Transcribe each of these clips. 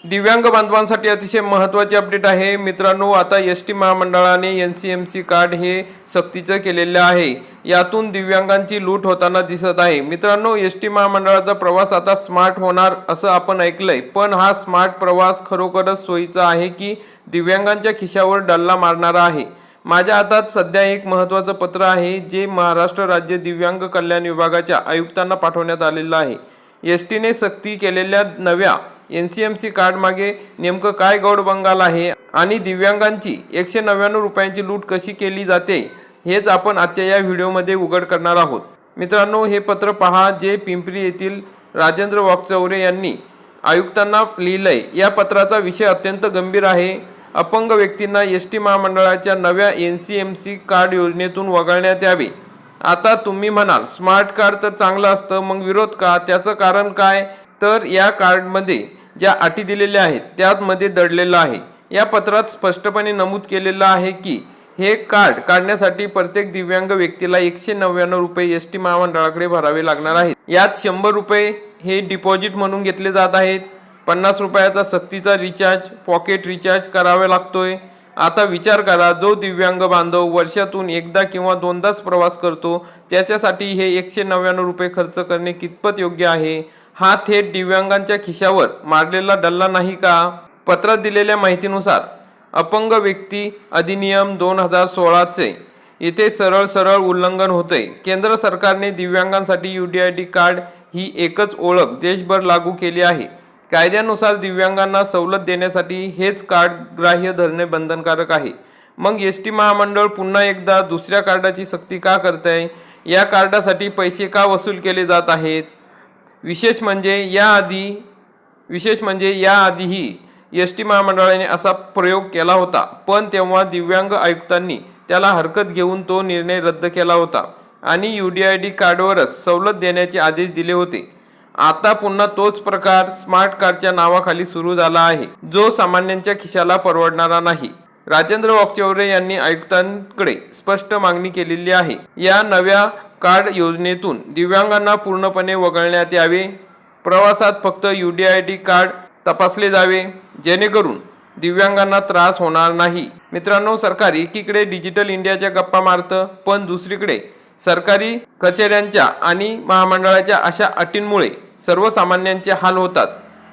दिव्यांग बांधवांसाठी अतिशय महत्त्वाची अपडेट आहे मित्रांनो। आता एसटी महामंडळाने एनसीएमसी कार्ड हे सक्तीचे केलेले आहे। यातून दिव्यांगांची लूट होताना दिसत आहे। मित्रांनो, एसटी महामंडळाचा प्रवास आता स्मार्ट होणार असं आपण ऐकलंय, पण हा स्मार्ट प्रवास खरोखरच सोयीचा आहे की दिव्यांगांच्या खिशावर डल्ला मारणारा आहे? माझ्या हातात सध्या एक महत्त्वाचं पत्र आहे जे महाराष्ट्र राज्य दिव्यांग कल्याण विभागाच्या आयुक्तांना पाठवण्यात आलेलं आहे। एसटीने सक्ती केलेल्या नव्या एनसीएमसी कार्ड मागे नेमकं काय गौडबंगाल आहे आणि दिव्यांगांची 199 रुपयांची लूट कशी केली जाते हेच आपण आजच्या या व्हिडिओमध्ये उघड करणार आहोत। मित्रांनो, हे पत्र पहा जे पिंपरी येथील राजेंद्र वाकचौरे यांनी आयुक्तांना लिहिलंय। या पत्राचा विषय अत्यंत गंभीर आहे। अपंग व्यक्तींना एसटी महामंडळाच्या नव्या एनसीएमसी कार्ड योजनेतून वगळण्यात यावे। आता तुम्ही म्हणाल स्मार्ट कार्ड तर चांगलं असतं, मग विरोध का? त्याचं कारण काय? तर या कार्डमध्ये ज्या अटी दिलेल्या आहेत त्यामध्ये दडलेलं आहे। या पत्रात स्पष्टपणे नमूद केलेलं आहे की हे कार्ड काढण्यासाठी प्रत्येक दिव्यांग व्यक्तीला 199 रुपये एसटी महामंडळाकडे भरावे लागणार आहेत। यात 100 रुपये हे डिपॉझिट म्हणून घेतले जात आहेत। 50 रुपयाचा सक्तीचा रिचार्ज पॉकेट रिचार्ज करावा लागतोय। आता विचार करा, जो दिव्यांग बांधव वर्षातून एकदा किंवा दोनदाच प्रवास करतो त्याच्यासाठी हे 199 रुपये खर्च करणे कितपत योग्य आहे? हा थेट दिव्यांगांच्या खिशावर मारलेला डल्ला नाही का? पत्रात दिलेल्या माहितीनुसार अपंग व्यक्ती अधिनियम 2016 चे इथे सरळ उल्लंघन होते। केंद्र सरकारने दिव्यांगांसाठी UDID कार्ड ही एकच ओळख देशभर लागू केली आहे। कायद्यानुसार दिव्यांगांना सवलत देण्यासाठी हेच कार्ड ग्राह्य धरणे बंधनकारक आहे। मग एसटी महामंडळ पुन्हा एकदा दुसऱ्या कार्डाची सक्ती का करत आहे? या कार्डासाठी पैसे का वसूल केले जात आहेत? विशेष म्हणजे याआधीही एसटी महामंडळाने असा प्रयोग केला होता, पण तेव्हा दिव्यांग आयुक्तांनी त्याला हरकत घेऊन तो निर्णय रद्द केला होता आणि UDID कार्डवरच सवलत देण्याचे आदेश दिले होते। आता पुन्हा तोच प्रकार स्मार्ट कार्डच्या नावाखाली सुरू झाला आहे, जो सामान्यांच्या खिशाला परवडणारा नाही। राजेंद्र वाकचौरे यांनी आयुक्तांकडे स्पष्ट मागणी केलेली आहे। या नव्या कार्ड योजनेतून दिव्यांगांना पूर्णपणे वगळण्यात यावे। प्रवासात फक्त UDID कार्ड तपासले जावे जेणेकरून दिव्यांगांना त्रास होणार नाही। मित्रांनो, सरकार एकीकडे डिजिटल इंडियाच्या गप्पा मारतं, पण दुसरीकडे सरकारी कचेऱ्यांच्या आणि महामंडळाच्या अशा अटींमुळे सर्वसामान्यांचे हाल होतात।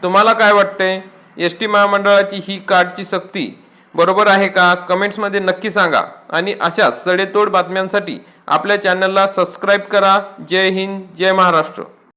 तुम्हाला काय वाटतंय? एसटी महामंडळाची ही कार्डची सक्ती बरोबर आहे का? कमेंट्समध्ये नक्की सांगा आणि अशाच सडेतोड बातम्यांसाठी आपल्या चॅनलला सबस्क्राईब करा। जय हिंद, जय महाराष्ट्र।